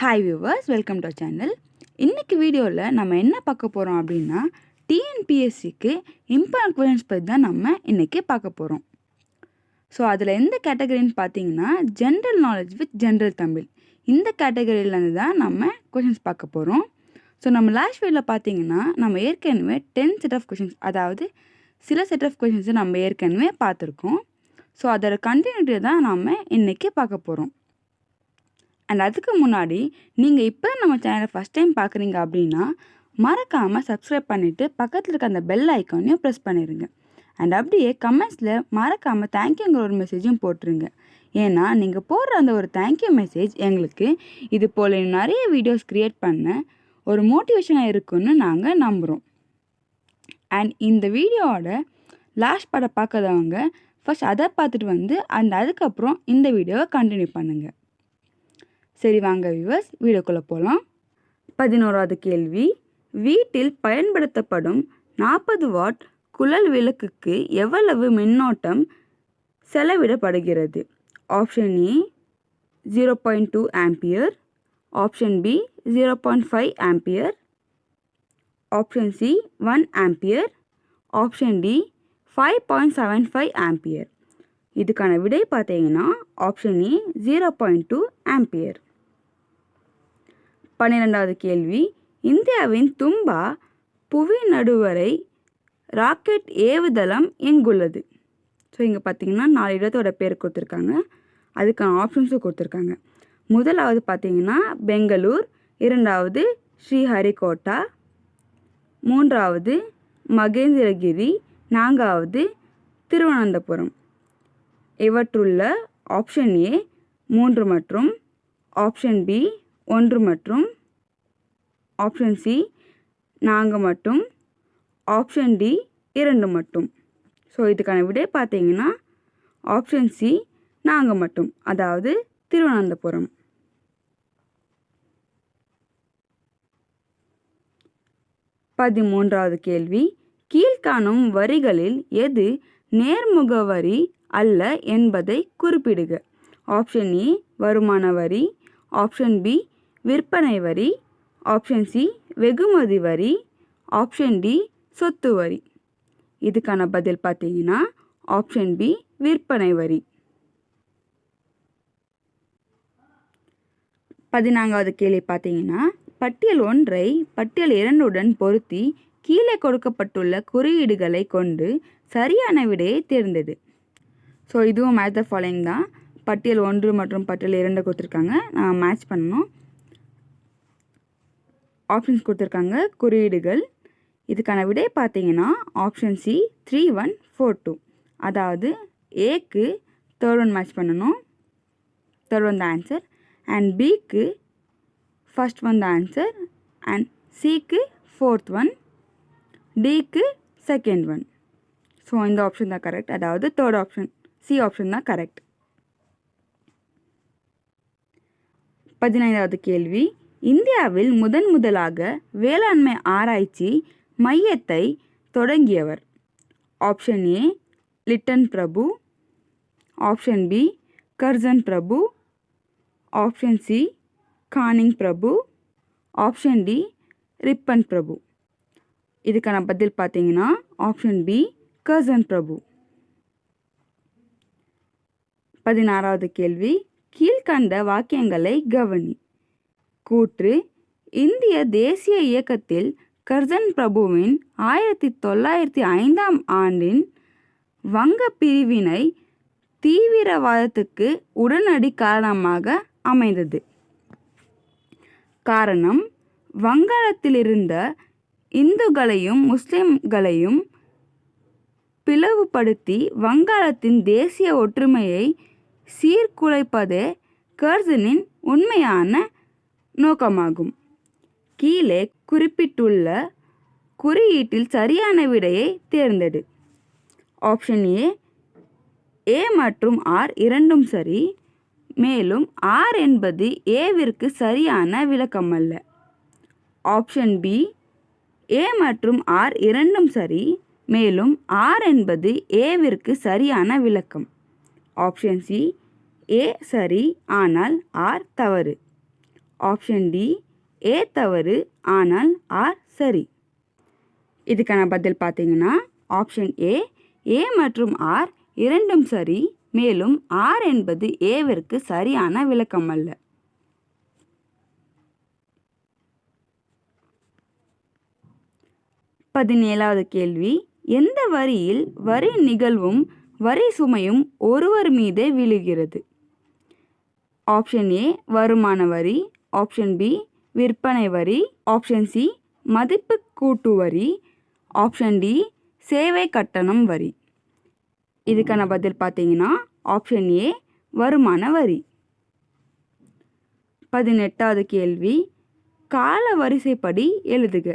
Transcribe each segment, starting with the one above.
Hi viewers, welcome to channel. இன்றைக்கி வீடியோவில் நம்ம என்ன பார்க்க போகிறோம் அப்படின்னா, டிஎன்பிஎஸ்சிக்கு இம்பார்ட்டன்ட் கொஷின்ஸ் பற்றி தான் நம்ம இன்றைக்கி பார்க்க போகிறோம். ஸோ அதில் எந்த கேட்டகரின்னு பார்த்தீங்கன்னா, general knowledge with general Tamil. இந்த கேட்டகரியிலேருந்து தான் நம்ம கொஷின்ஸ் பார்க்க போகிறோம். ஸோ நம்ம லாஸ்ட் வீடியோவில் பார்த்தீங்கன்னா, நம்ம ஏற்கனவே 10 செட் ஆஃப் கொஷின்ஸ், அதாவது சில செட் ஆஃப் கொஷின்ஸை நம்ம ஏற்கனவே பார்த்துருக்கோம். ஸோ அதோட கண்டினியூட்டியை தான் நம்ம இன்றைக்கி பார்க்க போகிறோம். அண்ட் அதுக்கு முன்னாடி நீங்கள் இப்போ தான் நம்ம சேனலை ஃபஸ்ட் டைம் பார்க்குறீங்க அப்படின்னா, மறக்காமல் சப்ஸ்கிரைப் பண்ணிவிட்டு பக்கத்தில் இருக்க அந்த பெல் ஐக்கானையும் ப்ரெஸ் பண்ணிடுங்க. அண்ட் அப்படியே கமெண்ட்ஸில் மறக்காமல் தேங்க்யூங்கிற ஒரு மெசேஜும் போட்டுருங்க. ஏன்னா நீங்கள் போடுற அந்த ஒரு தேங்க்யூ மெசேஜ் எங்களுக்கு இது போல் நிறைய வீடியோஸ் க்ரியேட் பண்ண ஒரு மோட்டிவேஷனாக இருக்குன்னு நாங்கள் நம்புகிறோம். அண்ட் இந்த வீடியோவோட லாஸ்ட் படம் பார்க்காதவங்க ஃபஸ்ட் அதை பார்த்துட்டு அதுக்கப்புறம் இந்த வீடியோவை கண்டினியூ பண்ணுங்கள். சரி வாங்க வியூவர்ஸ், வீடியோக்குள்ளே போகலாம். 11வது கேள்வி, வீட்டில் பயன்படுத்தப்படும் 40 வாட் குழல் விளக்குக்கு எவ்வளவு மின்னோட்டம் செலவிடப்படுகிறது? Option A 0.2 ampere, option B 0.5 ampere, option C 1 ampere, option D 5.75 ampere. இதுக்கான விடை பார்த்தீங்கன்னா ஆப்ஷன் ஏ 0.2 ஆம்பியர். 12வது கேள்வி, இந்தியாவின் தும்பா புவி நடுவரை ராக்கெட் ஏவுதளம் எங்குள்ளது? ஸோ இங்கே பார்த்தீங்கன்னா 4 இடத்தோட பேர் கொடுத்துருக்காங்க, அதுக்கான ஆப்ஷன்ஸும் கொடுத்துருக்காங்க. முதலாவது பார்த்தீங்கன்னா பெங்களூர், இரண்டாவது ஸ்ரீஹரிகோட்டா, மூன்றாவது மகேந்திரகிரி, நான்காவது திருவனந்தபுரம். இவற்றுள்ள ஆப்ஷன் ஏ 3 மற்றும், ஆப்ஷன் பி 1 மற்றும், ஆப்ஷன் சி 4 மட்டும், ஆப்ஷன் டி 2 மட்டும். ஸோ இதுக்கான விடை பார்த்தீங்கன்னா ஆப்ஷன் சி 4 மட்டும், அதாவது திருவனந்தபுரம். 13வது கேள்வி, கீழ்காணும் வரிகளில் எது நேர்முக வரி அல்ல என்பதை குறிப்பிடுக? ஆப்ஷன் ஏ வருமான வரி, ஆப்ஷன் பி விற்பனை வரி, ஆப்ஷன் சி வெகுமதி வரி, ஆப்ஷன் டி சொத்து வரி. இதுக்கான பதில் பார்த்தீங்கன்னா ஆப்ஷன் பி விற்பனை வரி. 14வது கேள்வி பார்த்தீங்கன்னா, பட்டியல் 1ஐ பட்டியல் 2உடன் பொருத்தி கீழே கொடுக்கப்பட்டுள்ள குறியீடுகளை கொண்டு சரியான விடையை தேர்ந்தெடு. ஸோ இதுவும் மேட்ச் த ஃபாலோயிங் தான். பட்டியல் 1 மற்றும் பட்டியல் 2 கொடுத்துருக்காங்க, நான் மேட்ச் பண்ணணும். ஆப்ஷன்ஸ் கொடுத்துருக்காங்க, குறியீடுகள். இதுக்கான விடை பார்த்தீங்கன்னா ஆப்ஷன் சி 3142, அதாவது ஏக்கு தேர்ட் ஒன் மேட்ச் பண்ணணும், third one the answer, and பிக்கு first one the answer, and சிக்கு ஃபோர்த் ஒன், டிக்கு செகண்ட் ஒன். ஸோ இந்த ஆப்ஷன் தான் கரெக்ட், அதாவது தேர்ட் ஆப்ஷன் சி ஆப்ஷன் தான் கரெக்ட். 15வது கேள்வி, இந்தியாவில் முதலாக வேளாண்மை ஆராய்ச்சி மையத்தை தொடங்கியவர்? ஆப்ஷன் ஏ லிட்டன் பிரபு, ஆப்ஷன் பி கர்சன் பிரபு, ஆப்ஷன் சி கானிங் பிரபு, ஆப்ஷன் டி ரிப்பன் பிரபு. இதுக்கான பதில் பார்த்தீங்கன்னா ஆப்ஷன் பி கர்சன் பிரபு. 16வது கேள்வி, கீழ்கண்ட வாக்கியங்களை கவனி. கூற்று, இந்திய தேசிய இயக்கத்தில் கர்சன் பிரபுவின் 1905ஆம் ஆண்டின் வங்க பிரிவினை தீவிரவாதத்துக்கு உடனடி காரணமாக அமைந்தது. காரணம், வங்காளத்திலிருந்த இந்துக்களையும் முஸ்லிம்களையும் பிளவுபடுத்தி வங்காளத்தின் தேசிய ஒற்றுமையை சீர்குலைப்பதே கர்சனின் உண்மையான நோக்கமாகும். கீழே குறிப்பிட்டுள்ள குறியீட்டில் சரியான விடையை தேர்ந்தெடு. ஆப்ஷன் ஏ ஏ மற்றும் ஆர் இரண்டும் சரி, மேலும் ஆர் என்பது ஏவிற்கு சரியான விளக்கமல்ல. ஆப்ஷன் பி ஏ மற்றும் ஆர் இரண்டும் சரி, மேலும் ஆர் என்பது ஏவிற்கு சரியான விளக்கம். ஆப்ஷன் சி ஏ சரி ஆனால் ஆர் தவறு. ஆப்ஷன் டி ஏ தவறு ஆனால் ஆர் சரி. இதுக்கான பதில் பார்த்தீங்கன்னா ஆப்ஷன் ஏ மற்றும் ஆர் இரண்டும் சரி. மேலும் ஆர் என்பது ஏவிற்கு சரியான விளக்கம் அல்ல. பதினேழாவது கேள்வி, எந்த வரியில் வரி நிகழ்வும் வரி சுமையும் ஒருவர் மீதே விழுகிறது? ஆப்ஷன் ஏ வருமான வரி, ஆப்ஷன் பி விற்பனை வரி, ஆப்ஷன் சி மதிப்பு கூட்டு வரி, ஆப்ஷன் டி சேவை கட்டணம் வரி. இதுக்கான பதில் பார்த்தீங்கன்னா ஆப்ஷன் ஏ வருமான வரி. 18வது கேள்வி, கால வரிசைப்படி எழுதுக.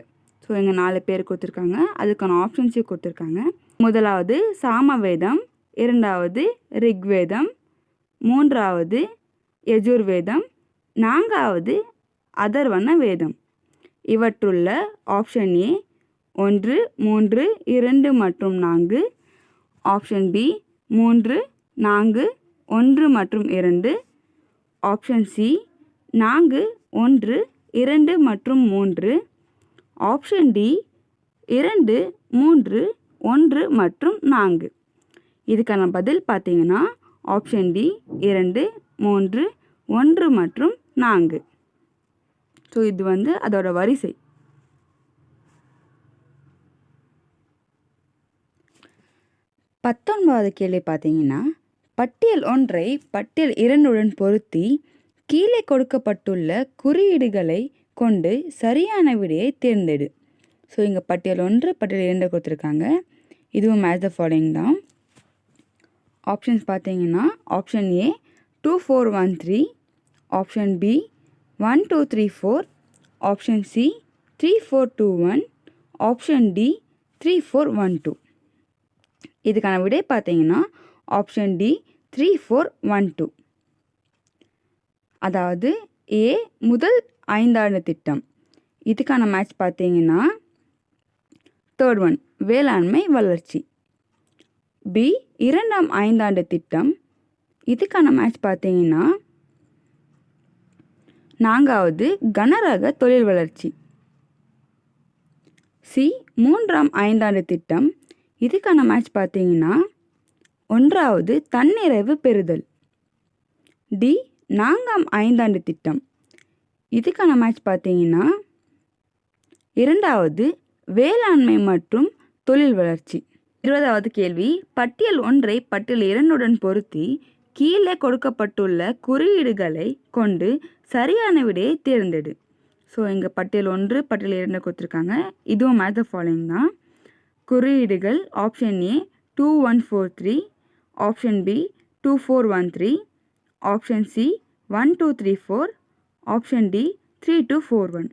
ஸோ இங்கே 4 பேர் கொடுத்துருக்காங்க. அதுக்கான ஆப்ஷன்ஸையும் கொடுத்துருக்காங்க. முதலாவது சாமவேதம், இரண்டாவது ரிக்வேதம், மூன்றாவது யஜுர்வேதம், நான்காவது அதர்வண வேதம். இவற்றுள்ள ஆப்ஷன் ஏ 1, 3, 2 மற்றும் 4, ஆப்ஷன் பி 3, 4, 1 மற்றும் 2, ஆப்ஷன் சி 4, 1, 2 மற்றும் 3, ஆப்ஷன் டி 2, 3, 1 மற்றும் 4. இதுக்கான பதில் பார்த்தீங்கன்னா ஆப்ஷன் டி 2, 3, 1 மற்றும் 4. ஸோ இது அதோட வரிசை. 19வது கேள்வி பார்த்தீங்கன்னா, பட்டியல் 1ஐ பட்டியல் 2உடன் பொருத்தி கீழே கொடுக்கப்பட்டுள்ள குறியீடுகளை கொண்டு சரியான விடையை தேர்ந்தெடு. ஸோ இங்கே பட்டியல் 1 பட்டியல் 2 கொடுத்துருக்காங்க. இதுவும் மேட்ச் த ஃபாலோயிங் தான். ஆப்ஷன்ஸ் பார்த்தீங்கன்னா option A 2, 4, 1, 3, option B 1, 2, 3, 4, option C 3, 4, 2, 1, option D 3, 4, 1, 2. இதுக்கான விடை பார்த்தீங்கன்னா ஆப்ஷன் டி 3, 4, 1, 2. அதாவது ஏ முதல் 5ஆண்டு திட்டம். இதுக்கான மேட்ச் பார்த்தீங்கன்னா தேர்ட் ஒன் வேளாண்மை வளர்ச்சி. பி 2ஆம் 5ஆண்டு திட்டம். இதுக்கான மேட்ச் பார்த்தீங்கன்னா 4வது கனரக தொழில் வளர்ச்சி. சி 3ஆம் 5ஆண்டு திட்டம். இதுக்கான மேட்ச் பார்த்தீங்கன்னா 1வது தன்னிறைவு பெறுதல். டி 4ஆம் 5ஆண்டு திட்டம். இதுக்கான மேட்ச் பார்த்தீங்கன்னா 2வது வேளாண்மை மற்றும் தொழில் வளர்ச்சி. 20வது கேள்வி, பட்டியல் 1ஐ பட்டியல் 2உடன் பொருத்தி கீழே கொடுக்கப்பட்டுள்ள குறியீடுகளை கொண்டு சரியான விடையை தேர்ந்தெடு. ஸோ இங்கே பட்டியல் 1 பட்டியல் 2 கொடுத்துருக்காங்க. இதுவும் மேட்ச் த ஃபாலோயிங் தான். குறியீடுகள் option A 2, 1, 4, 3, option B 2, 4, 1, 3, option C 1, 2, 3, 4, option D 3, 2, 4, 1.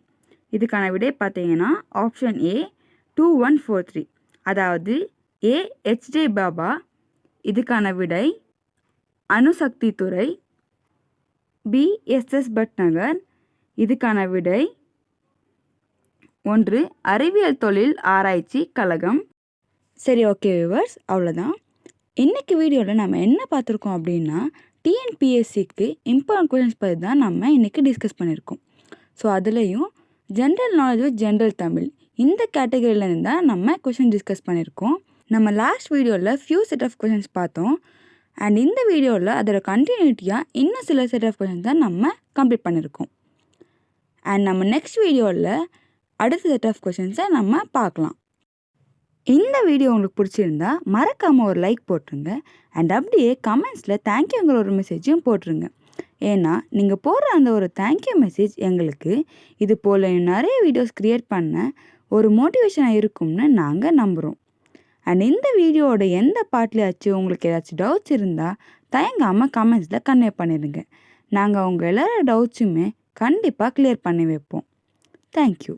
இதுக்கான விடை பார்த்தீங்கன்னா ஆப்ஷன் ஏ 2, 1, 4, 3. அதாவது ஏ HJ பாபா. இதுக்கான விடை அணுசக்தி துறை. B SS Bhatnagar. இதுக்கான விடை 1 அறிவியல் தொழில் ஆராய்ச்சி கழகம். சரி, ஓகே வியூவர்ஸ், அவ்வளோதான். இன்றைக்கி வீடியோவில் நம்ம என்ன பார்த்துருக்கோம் அப்படின்னா டிஎன்பிஎஸ்சிக்கு இம்பார்ட்டன்ட் கொஷின்ஸ் பற்றி தான் நம்ம இன்றைக்கி டிஸ்கஸ் பண்ணியிருக்கோம். ஸோ அதுலேயும் general knowledge with general Tamil இந்த கேட்டகரியிலேருந்து தான் நம்ம கொஷின் டிஸ்கஸ் பண்ணியிருக்கோம். நம்ம லாஸ்ட் வீடியோவில் ஃபியூ செட் ஆஃப் கொஷின்ஸ் பார்த்தோம். அண்ட் இந்த வீடியோவில் அதோட கண்டினியூட்டியாக இன்னும் சில செட் ஆஃப் கொஷின்ஸ் தான் நம்ம கம்ப்ளீட் பண்ணியிருக்கோம். அண்ட் நம்ம நெக்ஸ்ட் வீடியோவில் அடுத்த செட் ஆஃப் கொஷின்ஸை நம்ம பார்க்கலாம். இந்த வீடியோ உங்களுக்கு பிடிச்சிருந்தா மறக்காமல் ஒரு லைக் போட்டுருங்க. அண்ட் அப்படியே கமெண்ட்ஸில் தேங்க்யூங்கிற ஒரு மெசேஜையும் போட்டுருங்க. ஏன்னா நீங்கள் போடுற அந்த ஒரு தேங்க்யூ மெசேஜ் எங்களுக்கு இது போல் நிறைய வீடியோஸ் க்ரியேட் பண்ண ஒரு மோட்டிவேஷனாக இருக்கும்னு நாங்கள் நம்புகிறோம். அண்ட் இந்த வீடியோவோட எந்த பார்ட்லையாச்சும் உங்களுக்கு ஏதாச்சும் டவுட்ஸ் இருந்தால் தயங்காமல் கமெண்ட்ஸில் கன்வே பண்ணிடுங்க. நாங்கள் உங்கள் எல்லாரோட டவுட்ஸுமே கண்டிப்பாக கிளியர் பண்ணி வைப்போம். தேங்க்யூ.